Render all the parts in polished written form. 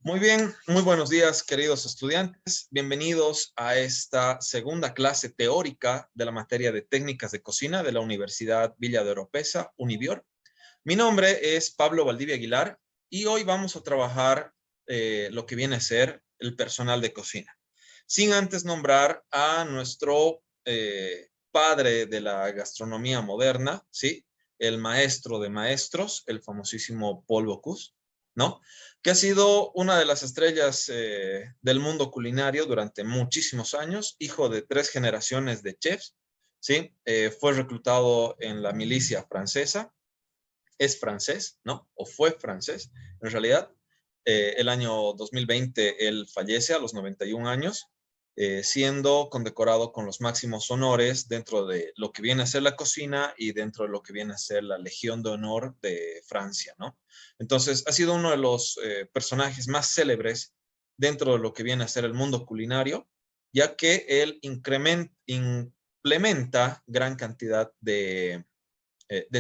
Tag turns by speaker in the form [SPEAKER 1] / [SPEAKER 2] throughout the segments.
[SPEAKER 1] Muy bien, muy buenos días, queridos estudiantes. Bienvenidos a esta segunda clase teórica de la materia de técnicas de cocina de la Universidad Villa de Oropesa, Univior. Mi nombre es Pablo Valdivia Aguilar y hoy vamos a trabajar lo que viene a ser el personal de cocina. Sin antes nombrar a nuestro padre de la gastronomía moderna, ¿sí? El maestro de maestros, el famosísimo Paul Bocuse, ¿no? Que ha sido una de las estrellas del mundo culinario durante muchísimos años, hijo de 3 generaciones de chefs, ¿sí? Fue reclutado en la milicia francesa, es francés, ¿no? O fue francés, en realidad. El año 2020 él fallece a los 91 años, siendo condecorado con los máximos honores dentro de lo que viene a ser la cocina y dentro de lo que viene a ser la Legión de Honor de Francia, ¿no? Entonces, ha sido uno de los personajes más célebres dentro de lo que viene a ser el mundo culinario, ya que él implementa gran cantidad de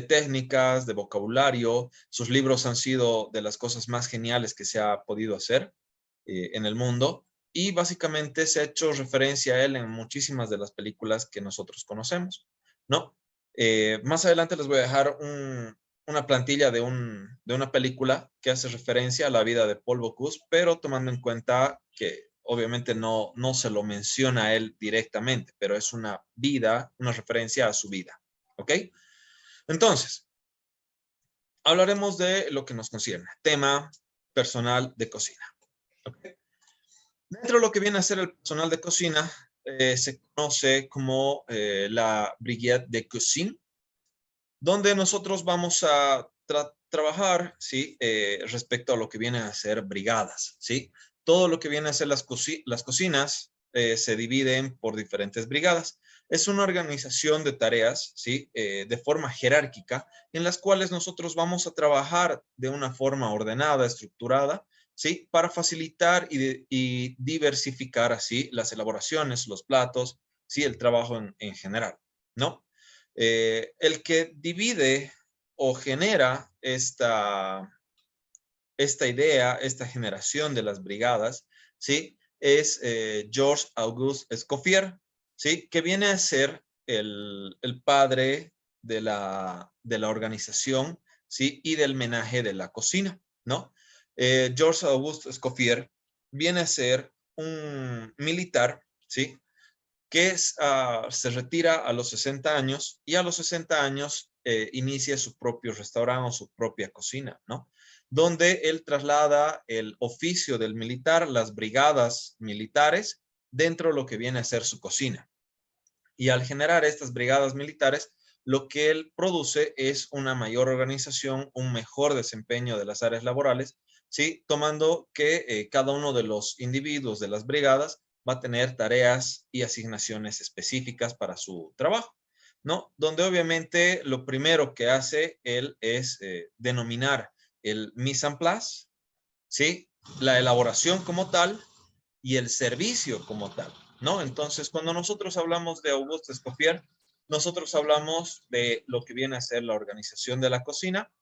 [SPEAKER 1] técnicas, de vocabulario. Sus libros han sido de las cosas más geniales que se ha podido hacer en el mundo y básicamente se ha hecho referencia a él en muchísimas de las películas que nosotros conocemos, ¿no? Más adelante les voy a dejar una plantilla de una película que hace referencia a la vida de Paul Bocuse, pero tomando en cuenta que obviamente no se lo menciona a él directamente, pero es una vida, una referencia a su vida, ¿ok? Entonces, hablaremos de lo que nos concierne, tema personal de cocina. ¿Okay? Dentro de lo que viene a ser el personal de cocina, se conoce como la Brigade de Cuisine, donde nosotros vamos a trabajar, ¿sí? Respecto a lo que vienen a ser brigadas, ¿sí? Todo lo que viene a ser las cocinas se dividen por diferentes brigadas. Es una organización de tareas, ¿sí? De forma jerárquica, en las cuales nosotros vamos a trabajar de una forma ordenada, estructurada, ¿sí? Para facilitar y diversificar así las elaboraciones, los platos, ¿sí? El trabajo en general, ¿no? El que divide o genera esta idea, esta generación de las brigadas, ¿sí? Es Georges Auguste Escoffier, ¿sí? Que viene a ser el padre de la organización, ¿sí? Y del menaje de la cocina, ¿no? Georges Auguste Escoffier viene a ser un militar, ¿sí? Que se retira a los 60 años y a los 60 años inicia su propio restaurante o su propia cocina, ¿no? Donde él traslada el oficio del militar, las brigadas militares, dentro de lo que viene a ser su cocina. Y al generar estas brigadas militares, lo que él produce es una mayor organización, un mejor desempeño de las áreas laborales, ¿sí? Tomando que cada uno de los individuos de las brigadas va a tener tareas y asignaciones específicas para su trabajo, ¿no? Donde obviamente lo primero que hace él es denominar el mise en place, ¿sí? La elaboración como tal y el servicio como tal, ¿no? Entonces, cuando nosotros hablamos de Auguste Escoffier, nosotros hablamos de lo que viene a ser la organización de la cocina,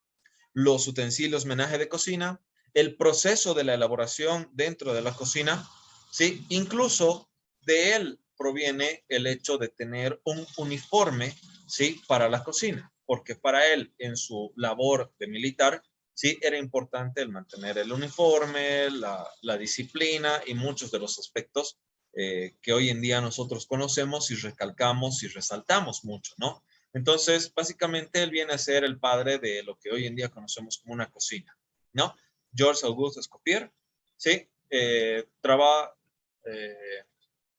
[SPEAKER 1] los utensilios menaje de cocina, el proceso de la elaboración dentro de la cocina, ¿sí? Incluso de él proviene el hecho de tener un uniforme, ¿sí? Para la cocina, porque para él en su labor de militar, sí, era importante el mantener el uniforme, la disciplina y muchos de los aspectos que hoy en día nosotros conocemos y recalcamos y resaltamos mucho, ¿no? Entonces, básicamente, él viene a ser el padre de lo que hoy en día conocemos como una cocina, ¿no? Georges Auguste Escoffier, ¿sí? Eh,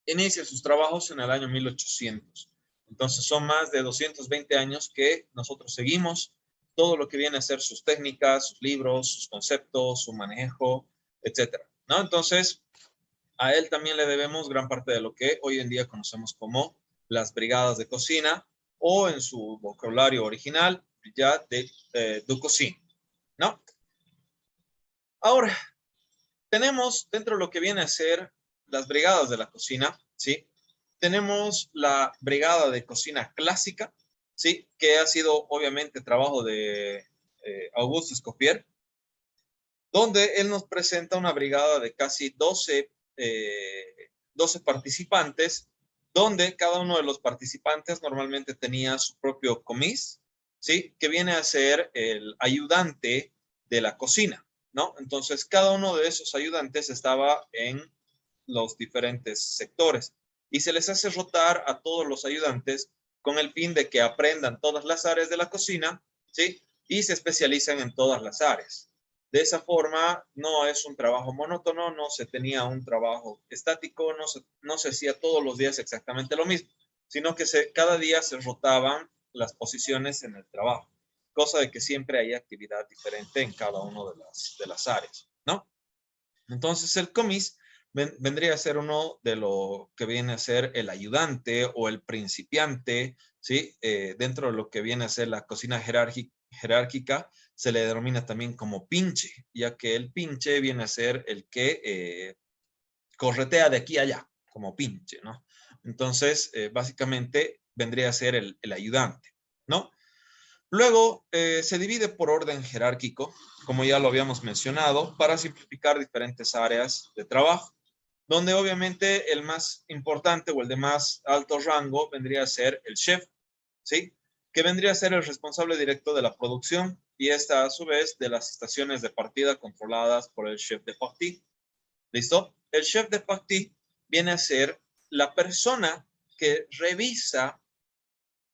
[SPEAKER 1] inicia sus trabajos en el año 1800. Entonces, son más de 220 años que nosotros seguimos todo lo que viene a ser sus técnicas, sus libros, sus conceptos, su manejo, etcétera, ¿no? Entonces, a él también le debemos gran parte de lo que hoy en día conocemos como las brigadas de cocina o en su vocabulario original, ya de cocina, ¿no? Ahora, tenemos dentro de lo que viene a ser las brigadas de la cocina, ¿sí? Tenemos la brigada de cocina clásica, ¿sí? Que ha sido obviamente trabajo de Auguste Escoffier, donde él nos presenta una brigada de casi 12 participantes, donde cada uno de los participantes normalmente tenía su propio comis, ¿sí? Que viene a ser el ayudante de la cocina, ¿no? Entonces, cada uno de esos ayudantes estaba en los diferentes sectores y se les hace rotar a todos los ayudantes con el fin de que aprendan todas las áreas de la cocina, ¿sí? Y se especializan en todas las áreas. De esa forma, no es un trabajo monótono, no se tenía un trabajo estático, no se hacía todos los días exactamente lo mismo, sino que cada día se rotaban las posiciones en el trabajo, cosa de que siempre hay actividad diferente en cada una de las áreas, ¿no? Entonces, el comis vendría a ser uno de lo que viene a ser el ayudante o el principiante, ¿sí? Dentro de lo que viene a ser la cocina jerárquica, se le denomina también como pinche, ya que el pinche viene a ser el que corretea de aquí a allá, como pinche, ¿no? Entonces, básicamente vendría a ser el ayudante, ¿no? Luego se divide por orden jerárquico, como ya lo habíamos mencionado, para simplificar diferentes áreas de trabajo, donde obviamente el más importante o el de más alto rango vendría a ser el chef, ¿sí? Que vendría a ser el responsable directo de la producción y esta a su vez de las estaciones de partida controladas por el chef de partie. ¿Listo? El chef de partie viene a ser la persona que revisa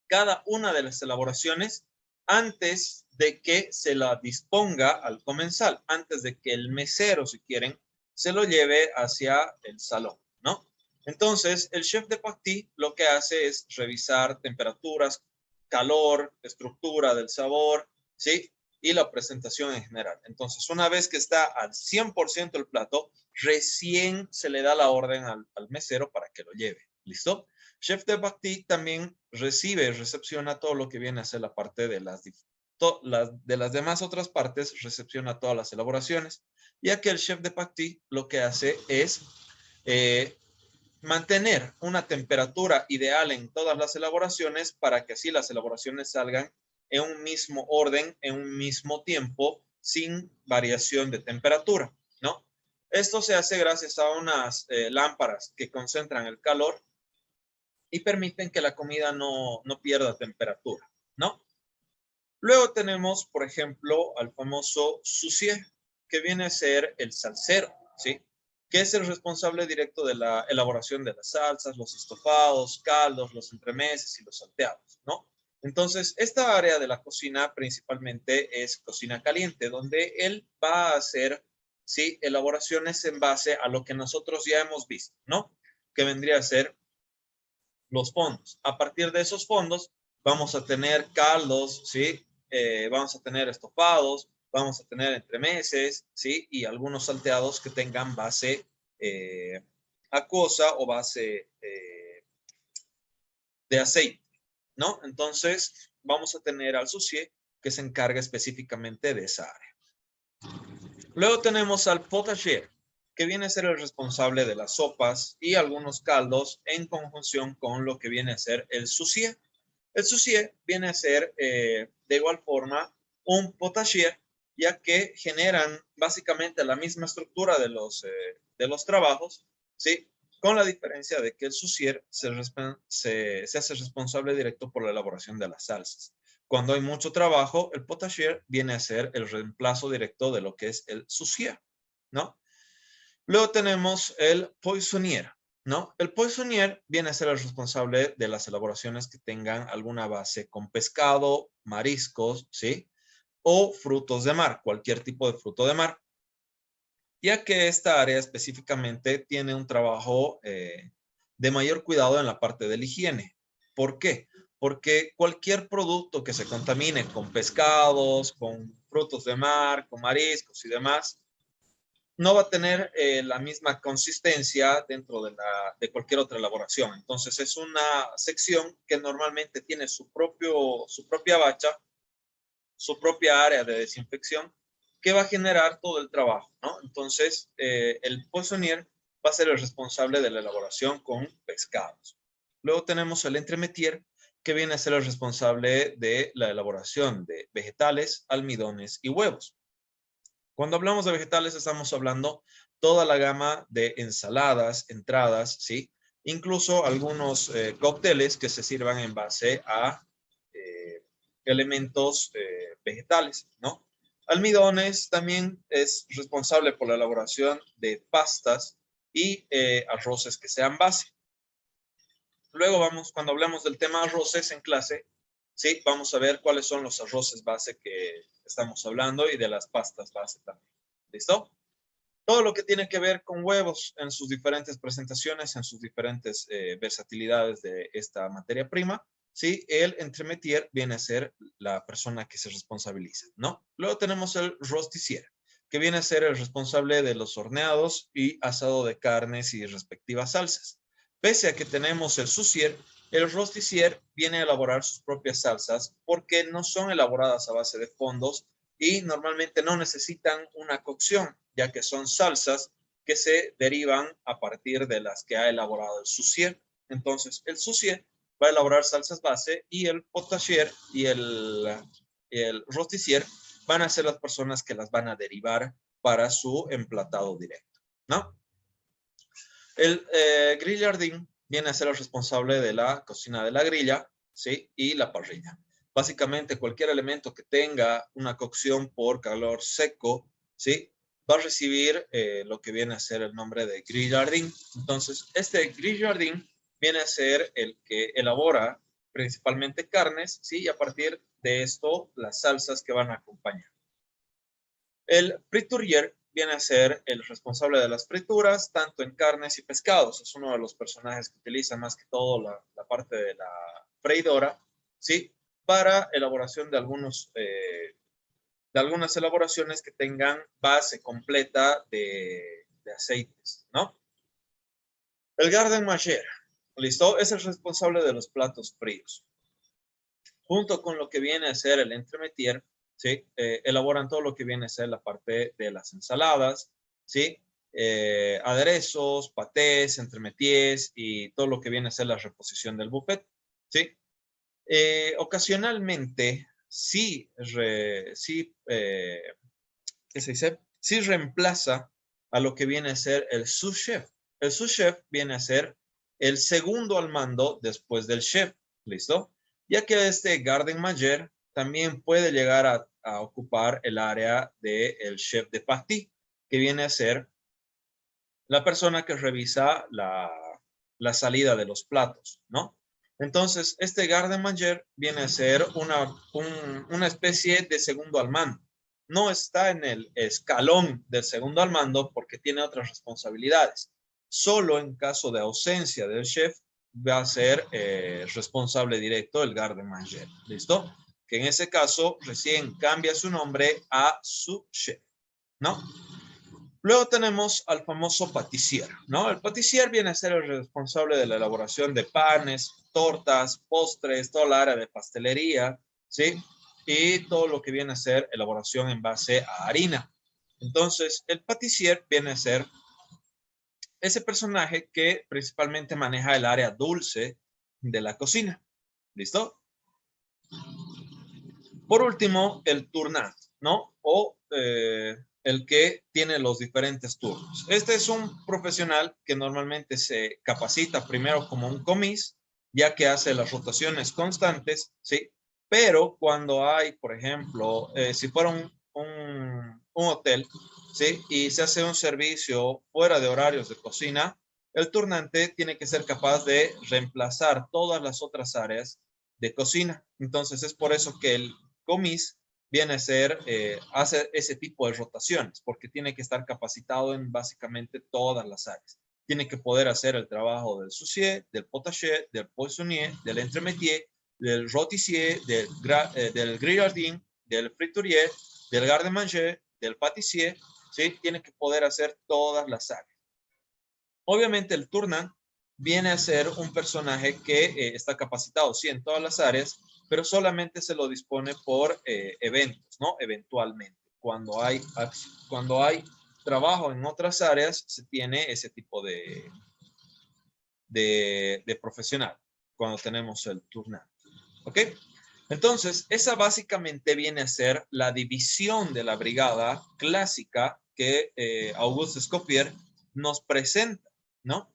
[SPEAKER 1] cada una de las elaboraciones antes de que se la disponga al comensal, antes de que el mesero, si quieren, se lo lleve hacia el salón, ¿no? Entonces, el chef de partie lo que hace es revisar temperaturas, calor, estructura del sabor, ¿sí? Y la presentación en general. Entonces, una vez que está al 100% el plato, recién se le da la orden al mesero para que lo lleve. ¿Listo? Chef de partie también recibe y recepciona todo lo que viene a ser la parte de de las demás otras partes, recepciona todas las elaboraciones, ya que el chef de partie lo que hace es eh, mantener una temperatura ideal en todas las elaboraciones para que así las elaboraciones salgan en un mismo orden, en un mismo tiempo, sin variación de temperatura, ¿no? Esto se hace gracias a unas lámparas que concentran el calor y permiten que la comida no pierda temperatura, ¿no? Luego tenemos, por ejemplo, al famoso soucier, que viene a ser el salsero, ¿sí? Que es el responsable directo de la elaboración de las salsas, los estofados, caldos, los entremeses y los salteados, ¿no? Entonces, esta área de la cocina principalmente es cocina caliente, donde él va a hacer, ¿sí? Elaboraciones en base a lo que nosotros ya hemos visto, ¿no? Que vendría a ser los fondos. A partir de esos fondos vamos a tener caldos, ¿sí? Vamos a tener estofados, vamos a tener entremeses, ¿sí? Y algunos salteados que tengan base acuosa o base de aceite, ¿no? Entonces vamos a tener al soucier que se encarga específicamente de esa área. Luego tenemos al potager, que viene a ser el responsable de las sopas y algunos caldos en conjunción con lo que viene a ser el soucier. El soucier viene a ser de igual forma un potager, ya que generan básicamente la misma estructura de los trabajos, ¿sí? Con la diferencia de que el soucier se hace responsable directo por la elaboración de las salsas. Cuando hay mucho trabajo, el potager viene a ser el reemplazo directo de lo que es el soucier, ¿no? Luego tenemos el poissonnier, ¿no? El poissonnier viene a ser el responsable de las elaboraciones que tengan alguna base con pescado, mariscos, ¿sí? O frutos de mar, cualquier tipo de fruto de mar, ya que esta área específicamente tiene un trabajo de mayor cuidado en la parte de la higiene. ¿Por qué? Porque cualquier producto que se contamine con pescados, con frutos de mar, con mariscos y demás, no va a tener la misma consistencia dentro de cualquier otra elaboración. Entonces es una sección que normalmente tiene su propia bacha, su propia área de desinfección, que va a generar todo el trabajo, ¿no? Entonces el poissonnier va a ser el responsable de la elaboración con pescados. Luego tenemos el entremetier, que viene a ser el responsable de la elaboración de vegetales, almidones y huevos. Cuando hablamos de vegetales estamos hablando toda la gama de ensaladas, entradas, ¿sí? Incluso algunos cócteles que se sirvan en base a elementos vegetales, ¿no? Almidones también es responsable por la elaboración de pastas y arroces que sean base. Luego vamos, cuando hablamos del tema arroces en clase, sí, vamos a ver cuáles son los arroces base que estamos hablando y de las pastas base también. ¿Listo? Todo lo que tiene que ver con huevos en sus diferentes presentaciones, en sus diferentes versatilidades de esta materia prima, ¿sí? El entremetier viene a ser la persona que se responsabiliza, ¿no? Luego tenemos el rosticier, que viene a ser el responsable de los horneados y asado de carnes y respectivas salsas. Pese a que tenemos el soucier, el rosticier viene a elaborar sus propias salsas porque no son elaboradas a base de fondos y normalmente no necesitan una cocción, ya que son salsas que se derivan a partir de las que ha elaborado el soucier. Entonces, el soucier va a elaborar salsas base y el potassier y el rosticier van a ser las personas que las van a derivar para su emplatado directo, ¿no? El grillardín viene a ser el responsable de la cocina de la grilla, ¿sí? Y la parrilla. Básicamente, cualquier elemento que tenga una cocción por calor seco, ¿sí? Va a recibir lo que viene a ser el nombre de grillardín. Entonces, este grillardín viene a ser el que elabora principalmente carnes, ¿sí? Y a partir de esto, las salsas que van a acompañar. El friturier viene a ser el responsable de las frituras, tanto en carnes y pescados. Es uno de los personajes que utiliza más que todo la parte de la freidora, ¿sí? Para elaboración de algunas elaboraciones que tengan base completa de aceites, ¿no? El garden manger, ¿listo? Es el responsable de los platos fríos. Junto con lo que viene a ser el entremetier, ¿sí? Elaboran todo lo que viene a ser la parte de las ensaladas, ¿sí? Aderezos, patés, entremetiers y todo lo que viene a ser la reposición del buffet, ¿sí? Ocasionalmente, ¿qué se dice? Sí reemplaza a lo que viene a ser el sous chef. El sous chef viene a ser el segundo al mando después del chef, ¿listo? Ya que este garden manger también puede llegar a ocupar el área del chef de partie, que viene a ser la persona que revisa la salida de los platos, ¿no? Entonces, este garden manger viene a ser una especie de segundo al mando. No está en el escalón del segundo al mando porque tiene otras responsabilidades. Solo en caso de ausencia del chef va a ser responsable directo el garden manger. ¿Listo? Que en ese caso recién cambia su nombre a su chef, ¿no? Luego tenemos al famoso patissier, ¿no? El patissier viene a ser el responsable de la elaboración de panes, tortas, postres, toda la área de pastelería, ¿sí? Y todo lo que viene a ser elaboración en base a harina. Entonces, el patissier viene a ser ese personaje que principalmente maneja el área dulce de la cocina. ¿Listo? Por último, el tournant, ¿no? O el que tiene los diferentes turnos. Este es un profesional que normalmente se capacita primero como un comis, ya que hace las rotaciones constantes, ¿sí? Pero cuando hay, por ejemplo, si fuera un hotel, ¿sí? Y se hace un servicio fuera de horarios de cocina, el turnante tiene que ser capaz de reemplazar todas las otras áreas de cocina. Entonces es por eso que el comis viene a ser, hace ese tipo de rotaciones, porque tiene que estar capacitado en básicamente todas las áreas. Tiene que poder hacer el trabajo del soucier, del potager, del poissonnier, del entremetier, del rôtissier, del grillardin, del friturier, del garde manger, del pâtissier, ¿sí? Tiene que poder hacer todas las áreas. Obviamente el tournant viene a ser un personaje que está capacitado, sí, en todas las áreas, pero solamente se lo dispone por eventos, ¿no? Eventualmente. Cuando hay trabajo en otras áreas, se tiene ese tipo de profesional, cuando tenemos el turnante. ¿Ok? Entonces, esa básicamente viene a ser la división de la brigada clásica que Auguste Escoffier nos presenta, ¿no?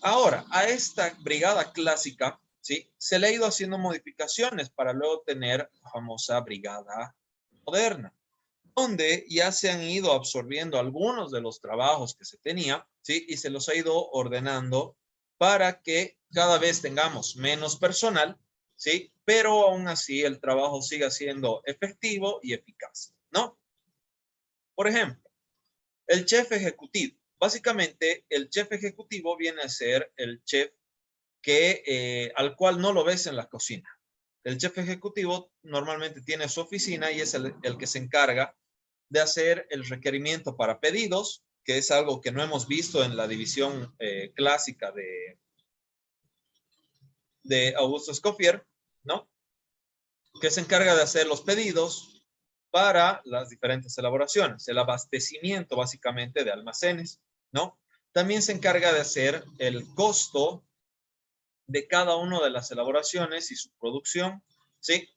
[SPEAKER 1] Ahora, a esta brigada clásica, ¿sí? Se le ha ido haciendo modificaciones para luego tener la famosa brigada moderna, donde ya se han ido absorbiendo algunos de los trabajos que se tenía, ¿sí? Y se los ha ido ordenando para que cada vez tengamos menos personal, ¿sí? Pero aún así el trabajo siga siendo efectivo y eficaz, ¿no? Por ejemplo, el chef ejecutivo. Básicamente, el chef ejecutivo viene a ser el chef al cual no lo ves en la cocina. El chef ejecutivo normalmente tiene su oficina y es el que se encarga de hacer el requerimiento para pedidos, que es algo que no hemos visto en la división clásica de Augusto Escoffier, ¿no? Que se encarga de hacer los pedidos para las diferentes elaboraciones, el abastecimiento básicamente de almacenes, ¿no? También se encarga de hacer el costo de cada una de las elaboraciones y su producción, ¿sí?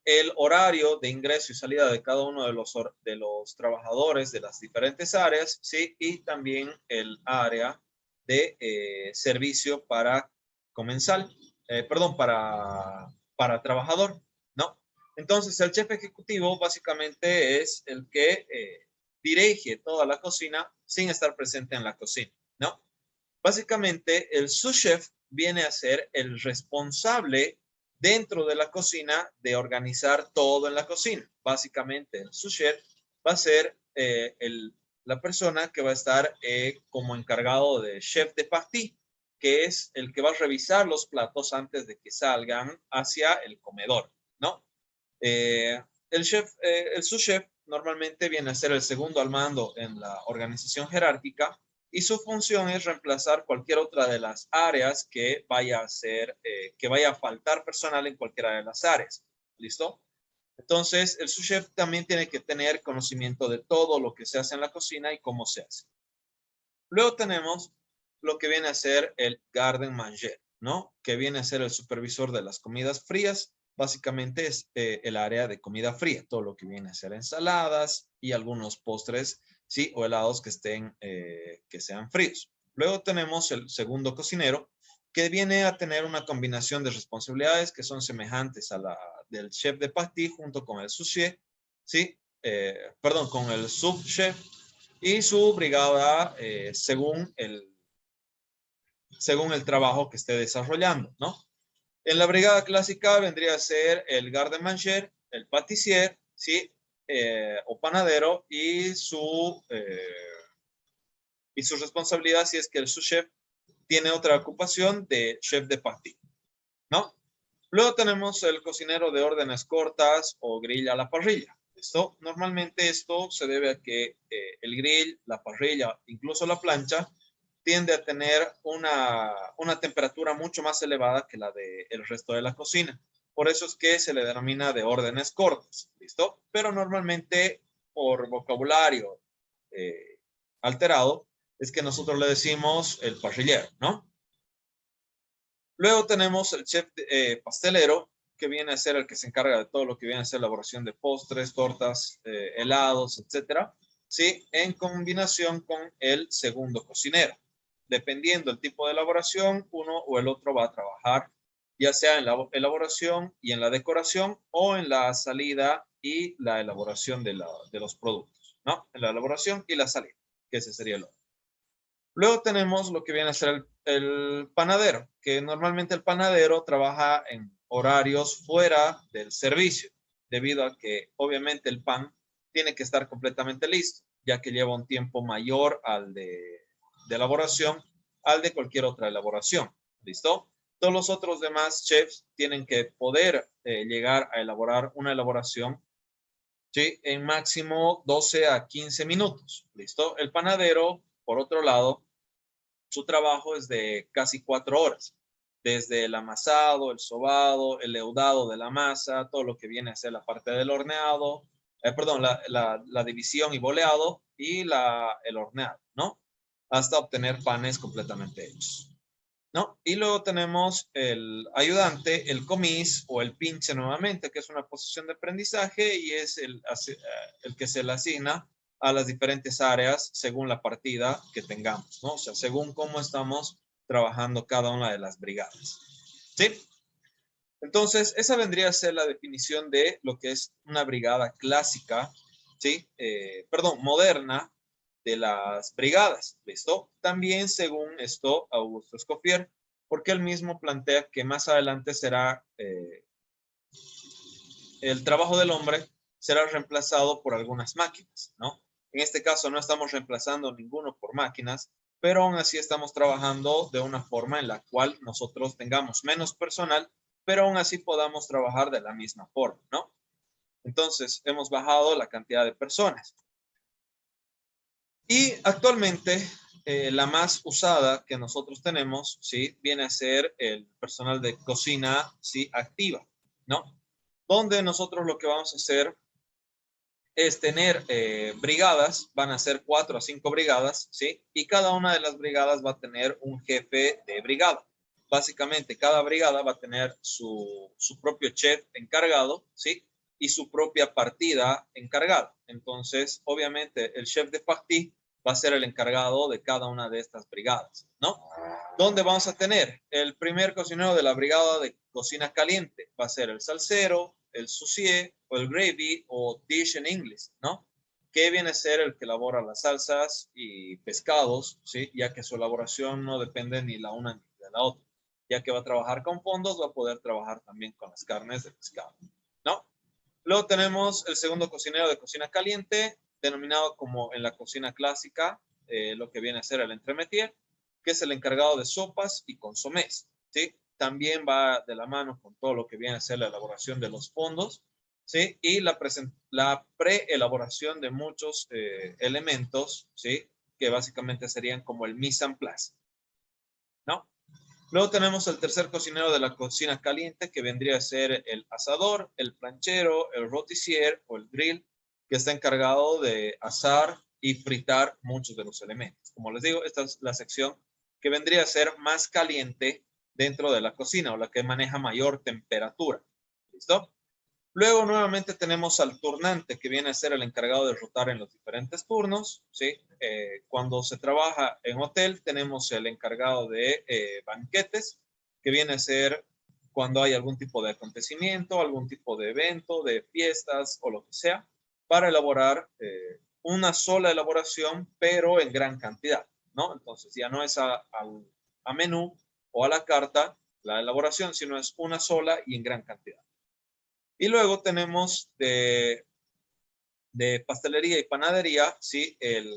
[SPEAKER 1] El horario de ingreso y salida de cada uno de los trabajadores de las diferentes áreas, ¿sí? Y también el área de servicio para comensal, perdón, para trabajador, ¿no? Entonces, el jefe ejecutivo básicamente es el que dirige toda la cocina sin estar presente en la cocina, ¿no? Básicamente, el sous chef viene a ser el responsable dentro de la cocina de organizar todo en la cocina. Básicamente, el sous chef va a ser la persona que va a estar como encargado de chef de partie, que es el que va a revisar los platos antes de que salgan hacia el comedor, ¿no? El sous chef normalmente viene a ser el segundo al mando en la organización jerárquica y su función es reemplazar cualquier otra de las áreas que vaya a ser, que vaya a faltar personal en cualquiera de las áreas. ¿Listo? Entonces, el sous chef también tiene que tener conocimiento de todo lo que se hace en la cocina y cómo se hace. Luego tenemos lo que viene a ser el garden manger, ¿no? Que viene a ser el supervisor de las comidas frías. Básicamente es el área de comida fría, todo lo que viene a ser ensaladas y algunos postres, sí, o helados que sean fríos. Luego tenemos el segundo cocinero, que viene a tener una combinación de responsabilidades que son semejantes a la del chef de partie junto con el sous chef, sí, perdón, con el subchef y su brigada según el trabajo que esté desarrollando, ¿no? En la brigada clásica vendría a ser el garde manger, el patissier, ¿sí? O panadero y su responsabilidad si es que el sous chef tiene otra ocupación de chef de partie, ¿no? Luego tenemos el cocinero de órdenes cortas o grill a la parrilla. Normalmente esto se debe a que el grill, la parrilla, incluso la plancha, tiende a tener una temperatura mucho más elevada que la del resto de la cocina. Por eso es que se le denomina de órdenes cortas, ¿listo? Pero normalmente por vocabulario alterado es que nosotros le decimos el parrillero, ¿no? Luego tenemos el chef pastelero, que viene a ser el que se encarga de todo lo que viene a ser la elaboración de postres, tortas, helados, etcétera, ¿sí? En combinación con el segundo cocinero. Dependiendo del tipo de elaboración, uno o el otro va a trabajar, ya sea en la elaboración y en la decoración o en la salida y la elaboración de los productos, ¿no? En la elaboración y la salida, que ese sería el otro. Luego tenemos lo que viene a ser el panadero, que normalmente el panadero trabaja en horarios fuera del servicio, debido a que obviamente el pan tiene que estar completamente listo, ya que lleva un tiempo mayor al de elaboración al de cualquier otra elaboración. ¿Listo? Todos los otros demás chefs tienen que poder llegar a elaborar una elaboración, ¿sí? En máximo 12 a 15 minutos. ¿Listo? El panadero, por otro lado, su trabajo es de casi 4 horas, desde el amasado, el sobado, el leudado de la masa, todo lo que viene a ser la parte del horneado, perdón, la división y boleado y el horneado, ¿no? Hasta obtener panes completamente hechos. ¿no? Y luego tenemos el ayudante, el comis o el pinche nuevamente, que es una posición de aprendizaje y es el que se le asigna a las diferentes áreas según la partida que tengamos, ¿no? O sea, según cómo estamos trabajando cada una de las brigadas. ¿Sí? Entonces, esa vendría a ser la definición de lo que es una brigada clásica, ¿sí? Perdón, moderna de las brigadas, ¿listo? También según esto, Augusto Escoffier, porque él mismo plantea que más adelante será el trabajo del hombre será reemplazado por algunas máquinas, ¿no? En este caso no estamos reemplazando ninguno por máquinas, pero aún así estamos trabajando de una forma en la cual nosotros tengamos menos personal, pero aún así podamos trabajar de la misma forma, ¿no? Entonces, hemos bajado la cantidad de personas. Y actualmente, la más usada que nosotros tenemos, ¿sí? Viene a ser el personal de cocina, ¿sí? Activa, ¿no? Donde nosotros lo que vamos a hacer es tener brigadas, van a ser 4 a 5 brigadas, ¿sí? Y cada una de las brigadas va a tener un jefe de brigada. Básicamente, cada brigada va a tener su propio chef encargado, ¿sí? Y su propia partida encargada. Entonces, obviamente, el chef de partie va a ser el encargado de cada una de estas brigadas, ¿no? ¿Dónde vamos a tener? El primer cocinero de la brigada de cocina caliente va a ser el salsero, el soucier o el gravy o dish en inglés, ¿no? Que viene a ser el que elabora las salsas y pescados, ¿sí? Ya que su elaboración no depende ni la una ni de la otra. Ya que va a trabajar con fondos, va a poder trabajar también con las carnes de pescado, ¿no? Luego tenemos el segundo cocinero de cocina caliente, denominado como en la cocina clásica, lo que viene a ser el entremetier, que es el encargado de sopas y consomés, ¿sí? También va de la mano con todo lo que viene a ser la elaboración de los fondos, ¿sí? Y la pre-elaboración de muchos elementos, ¿sí? Que básicamente serían como el mise en place, ¿no? Luego tenemos el tercer cocinero de la cocina caliente, que vendría a ser el asador, el planchero, el roticier o el grill, que está encargado de asar y fritar muchos de los elementos. Como les digo, esta es la sección que vendría a ser más caliente dentro de la cocina o la que maneja mayor temperatura. ¿Listo? Luego nuevamente tenemos al turnante, que viene a ser el encargado de rotar en los diferentes turnos, ¿sí? Cuando se trabaja en hotel, tenemos el encargado de banquetes, que viene a ser cuando hay algún tipo de acontecimiento, algún tipo de evento, de fiestas o lo que sea, para elaborar una sola elaboración, pero en gran cantidad, ¿no? Entonces ya no es a menú o a la carta la elaboración, sino es una sola y en gran cantidad. Y luego tenemos de pastelería y panadería, ¿sí? El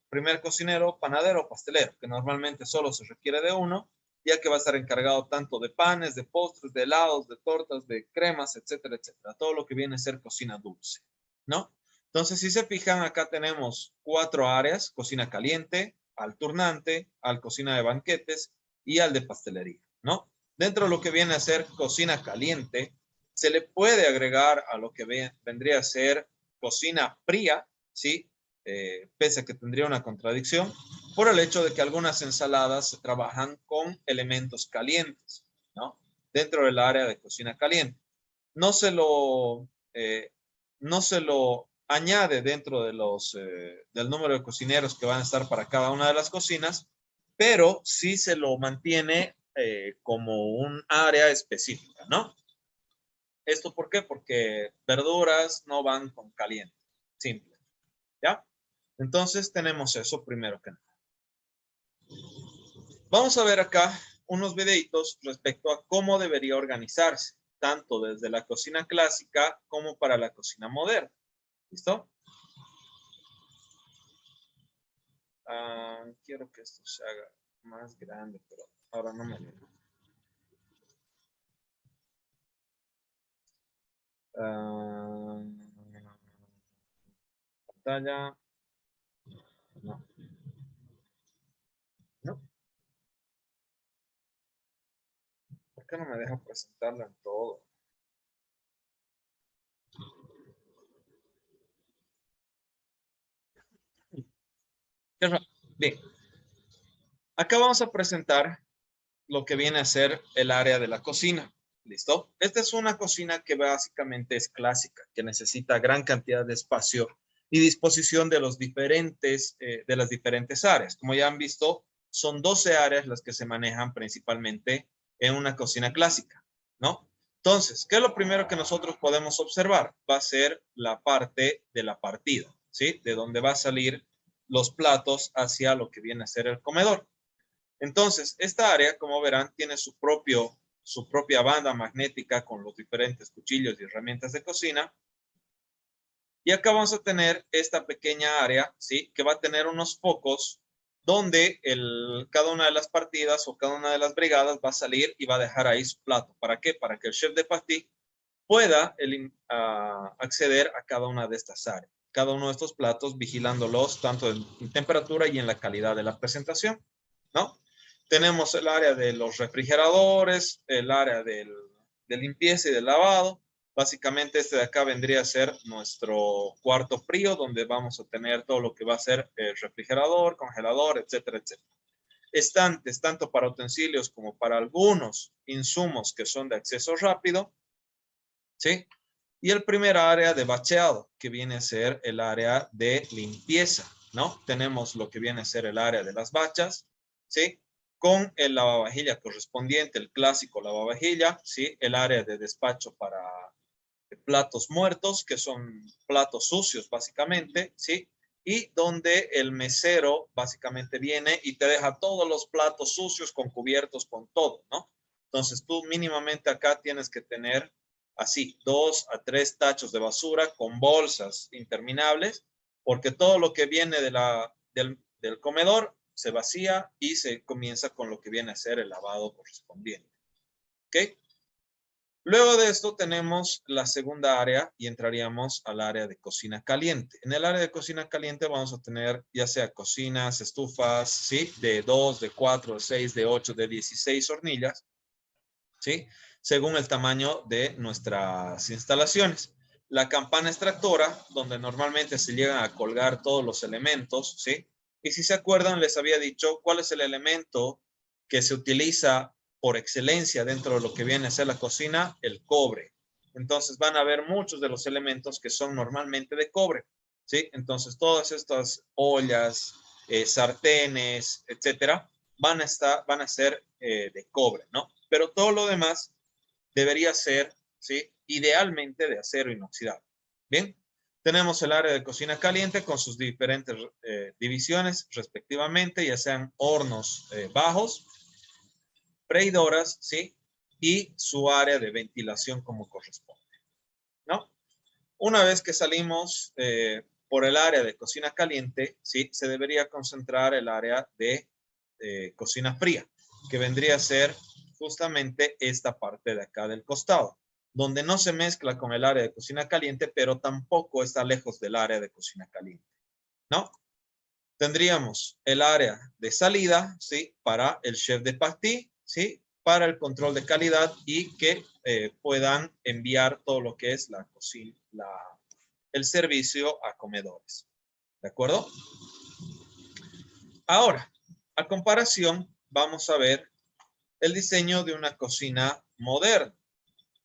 [SPEAKER 1] primer cocinero, panadero o pastelero, que normalmente solo se requiere de uno, ya que va a estar encargado tanto de panes, de postres, de helados, de tortas, de cremas, etcétera, etcétera. Todo lo que viene a ser cocina dulce, ¿no? Entonces, si se fijan, acá tenemos 4 áreas: cocina caliente, al turnante, al cocina de banquetes y al de pastelería, ¿no? Dentro de lo que viene a ser cocina caliente, se le puede agregar a lo que vendría a ser cocina fría, ¿sí? Pese a que tendría una contradicción, por el hecho de que algunas ensaladas se trabajan con elementos calientes, ¿no? Dentro del área de cocina caliente. No se lo, no se lo añade dentro de del número de cocineros que van a estar para cada una de las cocinas, pero sí se lo mantiene como un área específica, ¿no? ¿Esto por qué? Porque verduras no van con caliente, simple, ¿ya? Entonces tenemos eso primero que nada. Vamos a ver acá unos videitos respecto a cómo debería organizarse, tanto desde la cocina clásica como para la cocina moderna. ¿Listo? Quiero que esto se haga más grande, pero ahora no me deja. Pantalla. No, no. ¿Por qué no me deja presentarlo en todo? Bien, acá vamos a presentar lo que viene a ser el área de la cocina. ¿Listo? Esta es una cocina que básicamente es clásica, que necesita gran cantidad de espacio y disposición de de las diferentes áreas. Como ya han visto, son 12 áreas las que se manejan principalmente en una cocina clásica, ¿no? Entonces, ¿qué es lo primero que nosotros podemos observar? Va a ser la parte de la partida, ¿sí? De donde va a salir los platos hacia lo que viene a ser el comedor. Entonces, esta área, como verán, tiene su propia banda magnética con los diferentes cuchillos y herramientas de cocina. Y acá vamos a tener esta pequeña área, ¿sí? Que va a tener unos focos donde cada una de las partidas o cada una de las brigadas va a salir y va a dejar ahí su plato. ¿Para qué? Para que el chef de partie pueda acceder a cada una de estas áreas. Cada uno de estos platos vigilándolos tanto en temperatura y en la calidad de la presentación, ¿no? Tenemos el área de los refrigeradores, el área de limpieza y de lavado. Básicamente este de acá vendría a ser nuestro cuarto frío, donde vamos a tener todo lo que va a ser el refrigerador, congelador, etcétera, etcétera. Estantes, tanto para utensilios como para algunos insumos que son de acceso rápido, ¿sí? Y el primer área de bacheado, que viene a ser el área de limpieza, ¿no? Tenemos lo que viene a ser el área de las bachas, ¿sí? Con el lavavajilla correspondiente, el clásico lavavajilla, ¿sí? El área de despacho para platos muertos, que son platos sucios básicamente, ¿sí? Y donde el mesero básicamente viene y te deja todos los platos sucios con cubiertos, con todo, ¿no? Entonces tú mínimamente acá tienes que tener así 2 a 3 tachos de basura con bolsas interminables, porque todo lo que viene del comedor se vacía y se comienza con lo que viene a ser el lavado correspondiente. ¿Ok? Luego de esto tenemos la segunda área y entraríamos al área de cocina caliente. En el área de cocina caliente vamos a tener ya sea cocinas, estufas, ¿sí? De 2, de 4, de 6, de 8, de 16 hornillas, ¿sí? Según el tamaño de nuestras instalaciones. La campana extractora, donde normalmente se llegan a colgar todos los elementos, ¿sí? Y si se acuerdan, les había dicho cuál es el elemento que se utiliza por excelencia dentro de lo que viene a ser la cocina, el cobre. Entonces van a ver muchos de los elementos que son normalmente de cobre, ¿sí? Entonces todas estas ollas, sartenes, etcétera, van a ser de cobre, ¿no? Pero todo lo demás debería ser, ¿sí? Idealmente de acero inoxidable. Bien, tenemos el área de cocina caliente con sus diferentes divisiones respectivamente, ya sean hornos bajos, freidoras, ¿sí? Y su área de ventilación como corresponde, ¿no? Una vez que salimos por el área de cocina caliente, ¿sí? Se debería concentrar el área de cocina fría, que vendría a ser justamente esta parte de acá del costado, donde no se mezcla con el área de cocina caliente, pero tampoco está lejos del área de cocina caliente, ¿no? Tendríamos el área de salida, ¿sí? Para el chef de partie, ¿sí? Para el control de calidad y que puedan enviar todo lo que es la cocina, el servicio a comedores. ¿De acuerdo? Ahora, a comparación, vamos a ver el diseño de una cocina moderna.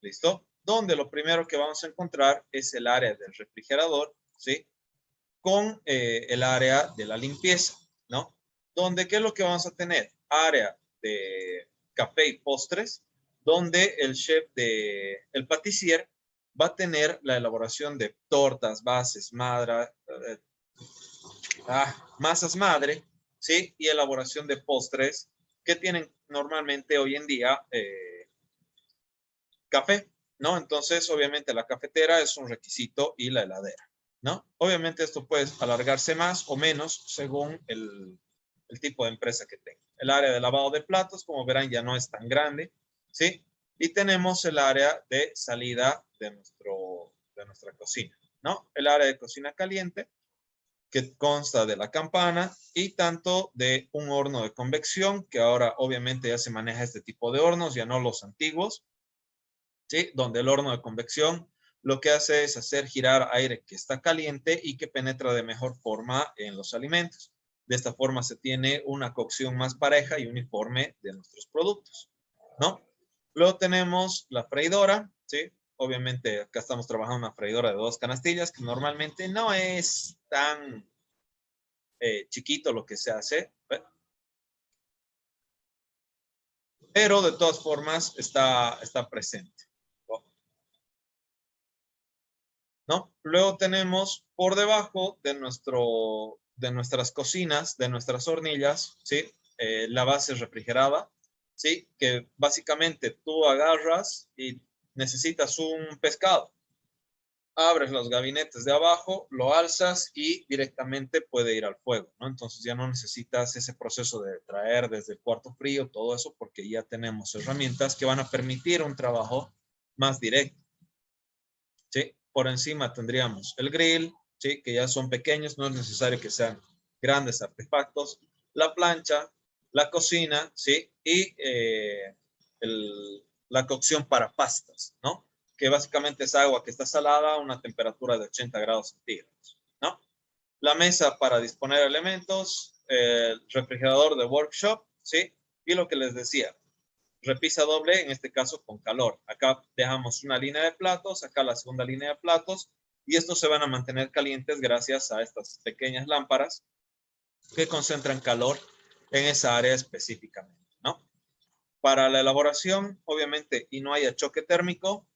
[SPEAKER 1] ¿Listo? Donde lo primero que vamos a encontrar es el área del refrigerador, ¿sí? Con el área de la limpieza, ¿no? Donde, ¿qué es lo que vamos a tener? Área de café y postres, donde el patissier va a tener la elaboración de tortas, bases, masas madre, ¿sí? Y elaboración de postres que tienen normalmente hoy en día café, ¿no? Entonces, obviamente, la cafetera es un requisito y la heladera, ¿no? Obviamente, esto puede alargarse más o menos según el tipo de empresa que tenga. El área de lavado de platos, como verán, ya no es tan grande, ¿sí? Y tenemos el área de salida de nuestra cocina, ¿no? El área de cocina caliente, que consta de la campana y tanto de un horno de convección, que ahora obviamente ya se maneja este tipo de hornos, ya no los antiguos, ¿sí? Donde el horno de convección lo que hace es hacer girar aire que está caliente y que penetra de mejor forma en los alimentos. De esta forma se tiene una cocción más pareja y uniforme de nuestros productos, ¿no? Luego tenemos la freidora, ¿sí? Obviamente acá estamos trabajando una freidora de 2 canastillas, que normalmente no es tan chiquito lo que se hace, ¿ve? Pero de todas formas está presente, ¿no? Luego tenemos por debajo de nuestras cocinas, de nuestras hornillas, ¿sí? La base refrigerada, ¿sí? Que básicamente tú agarras y necesitas un pescado. Abres los gabinetes de abajo, lo alzas y directamente puede ir al fuego, ¿no? Entonces ya no necesitas ese proceso de traer desde el cuarto frío, todo eso, porque ya tenemos herramientas que van a permitir un trabajo más directo, ¿sí? Por encima tendríamos el grill, ¿sí? Que ya son pequeños, no es necesario que sean grandes artefactos, la plancha, la cocina, ¿sí? Y la cocción para pastas, ¿no? Que básicamente es agua que está salada a una temperatura de 80 grados centígrados, ¿no? La mesa para disponer elementos, el refrigerador de workshop, ¿sí? Y lo que les decía, repisa doble, en este caso con calor. Acá dejamos una línea de platos, acá la segunda línea de platos, y estos se van a mantener calientes gracias a estas pequeñas lámparas que concentran calor en esa área específicamente, ¿no? Para la elaboración, obviamente, y no haya choque térmico,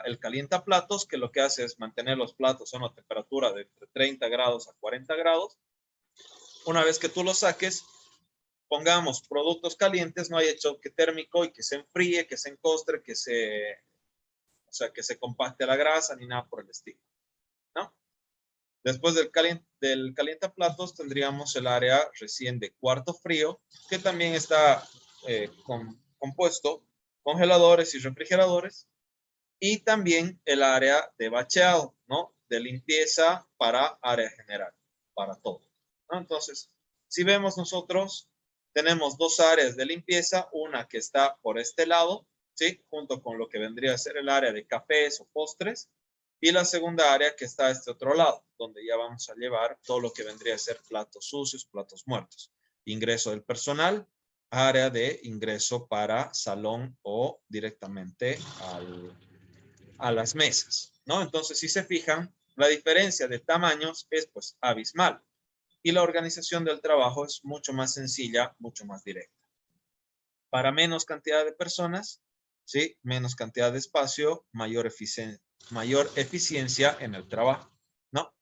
[SPEAKER 1] el calientaplatos, que lo que hace es mantener los platos a una temperatura de 30 grados a 40 grados. Una vez que tú los saques, pongamos productos calientes, no haya choque térmico y que se enfríe, que se encostre, o sea, que se compacte la grasa ni nada por el estilo, ¿no? Después del calientaplatos tendríamos el área recién de cuarto frío, que también está compuesto congeladores y refrigeradores, y también el área de bacheado, ¿no? De limpieza para área general, para todo, ¿no? Entonces, si vemos nosotros, tenemos dos áreas de limpieza, una que está por este lado, ¿sí? Junto con lo que vendría a ser el área de cafés o postres, y la segunda área que está a este otro lado, donde ya vamos a llevar todo lo que vendría a ser platos sucios, platos muertos. Ingreso del personal, área de ingreso para salón o directamente a las mesas, ¿no? Entonces, si se fijan, la diferencia de tamaños es pues abismal y la organización del trabajo es mucho más sencilla, mucho más directa. Para menos cantidad de personas, ¿sí? Menos cantidad de espacio, mayor eficiencia en el trabajo, ¿no?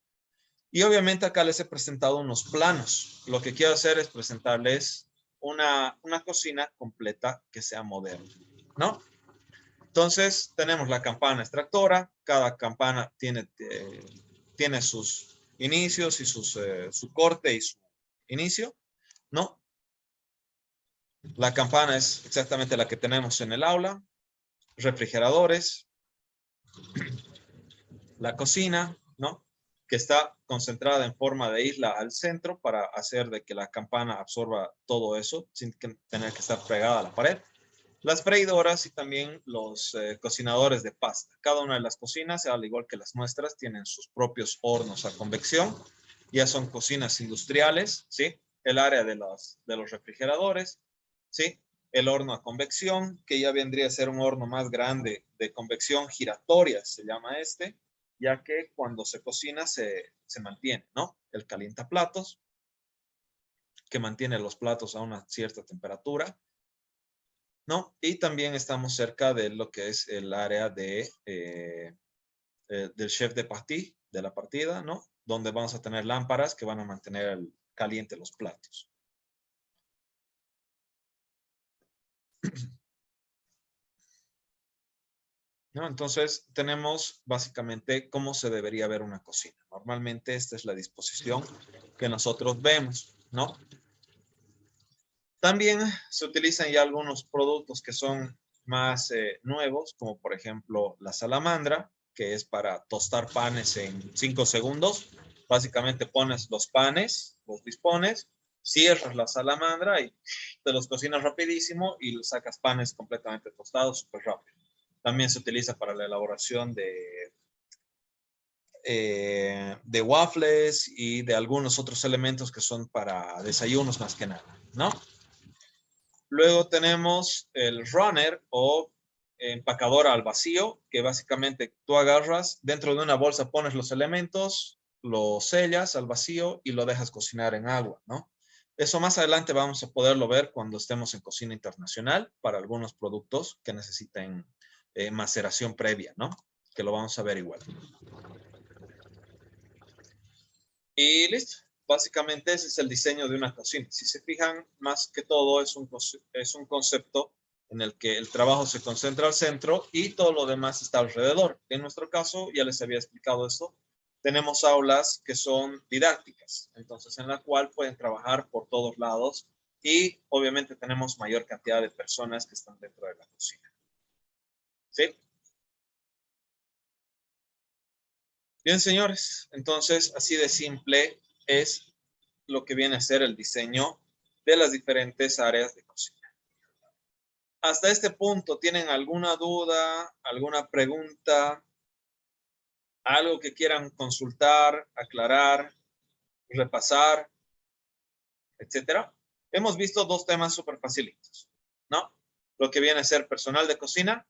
[SPEAKER 1] Y obviamente acá les he presentado unos planos. Lo que quiero hacer es presentarles una cocina completa que sea moderna, ¿no? Entonces, tenemos la campana extractora. Cada campana tiene sus inicios y su corte y su inicio, ¿no? La campana es exactamente la que tenemos en el aula. Refrigeradores, la cocina, ¿no? Que está concentrada en forma de isla al centro para hacer de que la campana absorba todo eso sin tener que estar pegada a la pared. Las freidoras y también los cocinadores de pasta. Cada una de las cocinas, al igual que las nuestras, tienen sus propios hornos a convección. Ya son cocinas industriales, ¿sí? El área de los refrigeradores, ¿sí? El horno a convección, que ya vendría a ser un horno más grande de convección giratoria, se llama este, ya que cuando se cocina se mantiene, ¿no? El calientaplatos, que mantiene los platos a una cierta temperatura, ¿no? Y también estamos cerca de lo que es el área del chef de partie, de la partida, ¿no? Donde vamos a tener lámparas que van a mantener caliente los platos. ¿No? Entonces, tenemos básicamente cómo se debería ver una cocina. Normalmente esta es la disposición que nosotros vemos, ¿no? También se utilizan ya algunos productos que son más nuevos, como por ejemplo la salamandra, que es para tostar panes en 5 segundos. Básicamente pones los panes, los dispones, cierras la salamandra y te los cocinas rapidísimo y sacas panes completamente tostados súper rápido. También se utiliza para la elaboración de waffles y de algunos otros elementos que son para desayunos más que nada, ¿no? Luego tenemos el runner o empacadora al vacío, que básicamente tú agarras, dentro de una bolsa pones los elementos, lo sellas al vacío y lo dejas cocinar en agua, ¿no? Eso más adelante vamos a poderlo ver cuando estemos en cocina internacional para algunos productos que necesiten maceración previa, ¿no? Que lo vamos a ver igual. Y listo. Básicamente ese es el diseño de una cocina. Si se fijan, más que todo es un concepto en el que el trabajo se concentra al centro y todo lo demás está alrededor. En nuestro caso, ya les había explicado esto, tenemos aulas que son didácticas, entonces en la cual pueden trabajar por todos lados y obviamente tenemos mayor cantidad de personas que están dentro de la cocina. ¿Sí? Bien, señores, entonces así de simple es lo que viene a ser el diseño de las diferentes áreas de cocina. Hasta este punto, ¿tienen alguna duda, alguna pregunta, algo que quieran consultar, aclarar, repasar, etcétera? Hemos visto dos temas súper facilitos, ¿no? Lo que viene a ser personal de cocina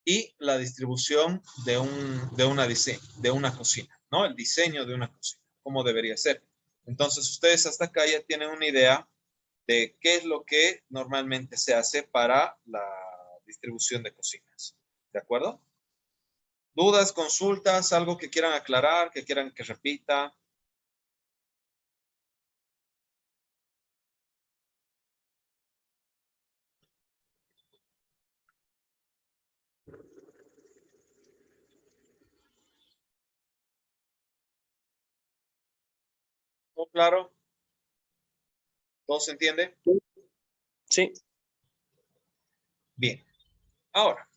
[SPEAKER 1] y la distribución de una cocina, ¿no? El diseño de una cocina, cómo debería ser. Entonces, ustedes hasta acá ya tienen una idea de qué es lo que normalmente se hace para la distribución de cocinas. ¿De acuerdo? ¿Dudas, consultas, algo que quieran aclarar, que quieran que repita? ¿Todo claro? ¿Todo se entiende?
[SPEAKER 2] Sí.
[SPEAKER 1] Bien. Ahora,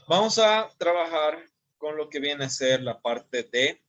[SPEAKER 1] vamos a trabajar con lo que viene a ser la parte de